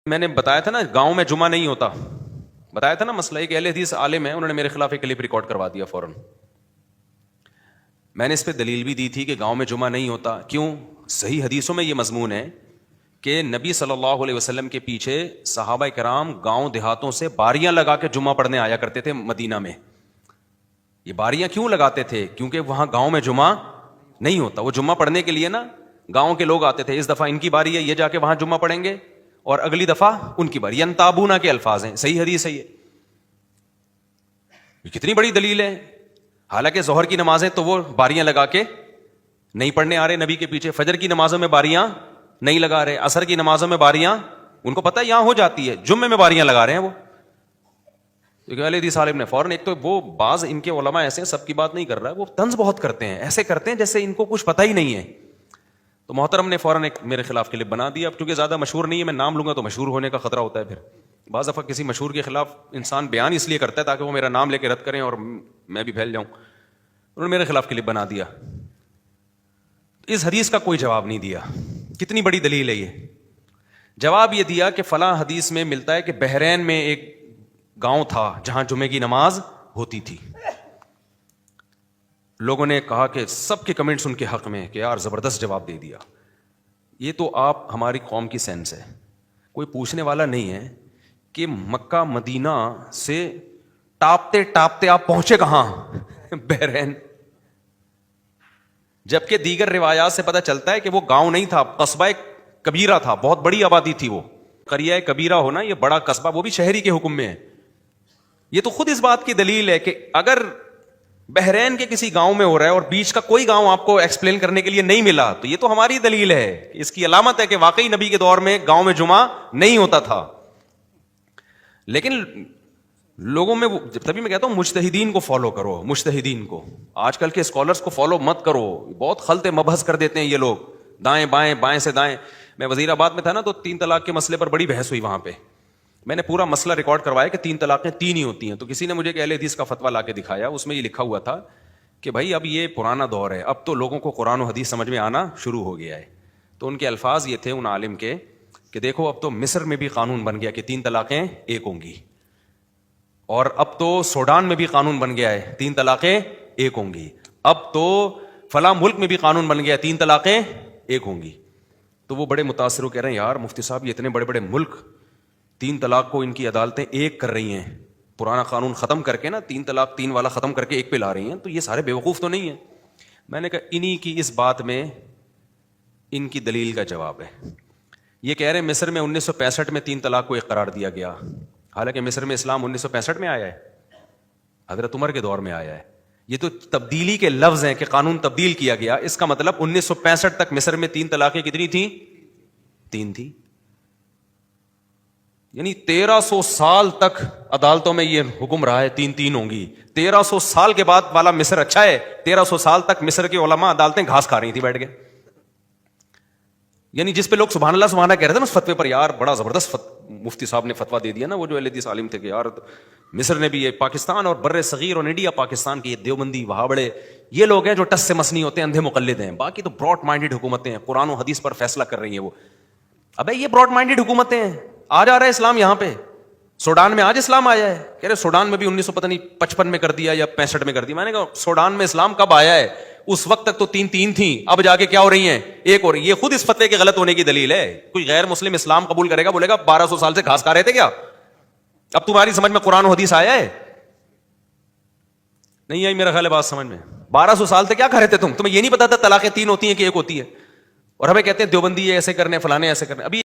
میں نے بتایا تھا نا گاؤں میں جمعہ نہیں ہوتا، بتایا تھا نا مسئلہ، ایک اہل حدیث عالم ہے، انہوں نے میرے خلاف ایک کلپ ریکارڈ کروا دیا فوراً. میں نے اس پہ دلیل بھی دی تھی کہ گاؤں میں جمعہ نہیں ہوتا. کیوں؟ صحیح حدیثوں میں یہ مضمون ہے کہ نبی صلی اللہ علیہ وسلم کے پیچھے صحابہ کرام گاؤں دیہاتوں سے باریاں لگا کے جمعہ پڑھنے آیا کرتے تھے مدینہ میں. یہ باریاں کیوں لگاتے تھے؟ کیونکہ وہاں گاؤں میں جمعہ نہیں ہوتا. وہ جمعہ پڑھنے کے لیے نا گاؤں کے لوگ آتے تھے، اس دفعہ ان کی باری ہے، یہ جا کے وہاں جمعہ پڑھیں گے، اور اگلی دفعہ ان کی باری. ینتابونا کے الفاظ ہیں، صحیح حدیث ہے یہ کتنی بڑی دلیل ہے. حالانکہ ظہر کی نمازیں تو وہ باریاں لگا کے نہیں پڑھنے آ رہے نبی کے پیچھے، فجر کی نمازوں میں باریاں نہیں لگا رہے، عصر کی نمازوں میں باریاں ان کو پتہ ہے یہاں ہو جاتی ہے، جمعے میں باریاں لگا رہے ہیں وہ. اہل حدیث عالم نے فوراً، ایک تو وہ بعض ان کے علماء ایسے ہیں، سب کی بات نہیں کر رہا ہے، وہ طنز بہت کرتے ہیں، ایسے کرتے ہیں جیسے ان کو کچھ پتہ ہی نہیں ہے. تو محترم نے فوراً ایک میرے خلاف کلپ بنا دیا. اب چونکہ زیادہ مشہور نہیں ہے، میں نام لوں گا تو مشہور ہونے کا خطرہ ہوتا ہے. پھر بعض دفعہ کسی مشہور کے خلاف انسان بیان اس لیے کرتا ہے تاکہ وہ میرا نام لے کے رد کریں اور میں بھی پھیل جاؤں. انہوں نے میرے خلاف کلپ بنا دیا. اس حدیث کا کوئی جواب نہیں دیا. کتنی بڑی دلیل ہے یہ؟ جواب یہ دیا کہ فلاں حدیث میں ملتا ہے کہ بحرین میں ایک گاؤں تھا جہاں جمعے کی نماز ہوتی تھی. لوگوں نے کہا کہ سب کے کمنٹس ان کے حق میں کہ یار زبردست جواب دے دیا. یہ تو آپ ہماری قوم کی سینس ہے. کوئی پوچھنے والا نہیں ہے کہ مکہ مدینہ سے ٹاپتے ٹاپتے آپ پہنچے کہاں؟ بحرین. جبکہ دیگر روایات سے پتہ چلتا ہے کہ وہ گاؤں نہیں تھا، قصبہ کبیرہ تھا، بہت بڑی آبادی تھی. وہ قریہ کبیرہ ہونا، یہ بڑا قصبہ، وہ بھی شہری کے حکم میں ہے. یہ تو خود اس بات کی دلیل ہے کہ اگر بحرین کے کسی گاؤں میں ہو رہا ہے اور بیچ کا کوئی گاؤں آپ کو ایکسپلین کرنے کے لیے نہیں ملا، تو یہ تو ہماری دلیل ہے، اس کی علامت ہے کہ واقعی نبی کے دور میں گاؤں میں جمعہ نہیں ہوتا تھا. لیکن لوگوں میں، تبھی میں کہتا ہوں مجتہدین کو فالو کرو، مجتہدین کو. آج کل کے اسکالرس کو فالو مت کرو، بہت خلط مبحث کر دیتے ہیں یہ لوگ، دائیں بائیں بائیں سے دائیں. میں وزیر آباد میں تھا نا، تو 3 طلاق کے مسئلے پر بڑی بحث ہوئی وہاں پہ. میں نے پورا مسئلہ ریکارڈ کروایا کہ 3 طلاقیں 3 ہی ہوتی ہیں. تو کسی نے مجھے ایک اہل حدیث کا فتویٰ لا کے دکھایا، اس میں یہ لکھا ہوا تھا کہ بھائی اب یہ پرانا دور ہے، اب تو لوگوں کو قرآن و حدیث سمجھ میں آنا شروع ہو گیا ہے. تو ان کے الفاظ یہ تھے ان عالم کے کہ دیکھو اب تو مصر میں بھی قانون بن گیا کہ 3 طلاقیں ایک ہوں گی، اور اب تو سوڈان میں بھی قانون بن گیا ہے 3 طلاقیں ایک ہوں گی، اب تو فلاں ملک میں بھی قانون بن گیا 3 طلاقیں ایک ہوں گی. تو وہ بڑے متاثر ہو کہہ رہے ہیں یار مفتی صاحب، یہ اتنے بڑے بڑے ملک 3 طلاق کو ان کی عدالتیں ایک کر رہی ہیں، پرانا قانون ختم کر کے نا 3 طلاق 3 والا ختم کر کے ایک پہ لا رہی ہیں، تو یہ سارے بیوقوف تو نہیں ہیں. میں نے کہا انہی کی اس بات میں ان کی دلیل کا جواب ہے. یہ کہہ رہے ہیں مصر میں 1965 میں 3 طلاق کو ایک قرار دیا گیا، حالانکہ مصر میں اسلام 1965 میں آیا ہے، حضرت عمر کے دور میں آیا ہے. یہ تو تبدیلی کے لفظ ہیں کہ قانون تبدیل کیا گیا. اس کا مطلب 1965 تک مصر میں 3 طلاقیں کتنی تھیں؟ 3 تھی. یعنی 1300 سال تک عدالتوں میں یہ حکم رہا ہے 3 ہوں گی. 1300 سال کے بعد والا مصر اچھا ہے. 1300 سال تک مصر کے علماء عدالتیں گھاس کھا رہی تھی بیٹھ کے. یعنی جس پہ لوگ سبحان اللہ سبحان اللہ کہہ رہے تھے نا اس فتوے پر، یار بڑا زبردست مفتی صاحب نے فتویٰ دے دیا نا، وہ جو اہل حدیث عالم تھے کہ یار مصر نے بھی، یہ پاکستان اور بر صغیر اور انڈیا پاکستان کے یہ دیوبندی وہاں بڑے یہ لوگ ہیں جو ٹس سے مس نہیں ہوتے، اندھے مقلد ہیں. باقی تو براڈ مائنڈڈ حکومتیں ہیں، قرآن و حدیث پر فیصلہ کر رہی ہیں وہ. ابے یہ براڈ مائنڈڈ حکومتیں ہیں. آج آ رہا ہے اسلام یہاں پہ، سوڈان میں آج اسلام آیا ہے. کہہ رہے سوڈان میں بھی 1955 میں کر دیا یا 65 میں کر دیا. میں نے کہا سوڈان میں اسلام کب آیا ہے؟ اس وقت تک تو 3 تھیں، اب جا کے کیا ہو رہی ہیں؟ ایک ہو رہی. یہ خود اس فتوے کے غلط ہونے کی دلیل ہے. کوئی غیر مسلم اسلام قبول کرے گا، بولے گا 1200 سال سے گھاس کھا رہے تھے کیا؟ اب تمہاری سمجھ میں قرآن و حدیث آیا ہے؟ نہیں آئی میرا خیال ہے بات سمجھ میں. 1200 سال سے کیا کھا رہے تھے تمہیں یہ نہیں پتا تھا طلاقیں 3 ہوتی ہیں کہ ایک ہوتی ہے؟ اور ہمیں کہتے ہیں دیوبندی ایسے کرنے، فلانے ایسے کرنے. ابھی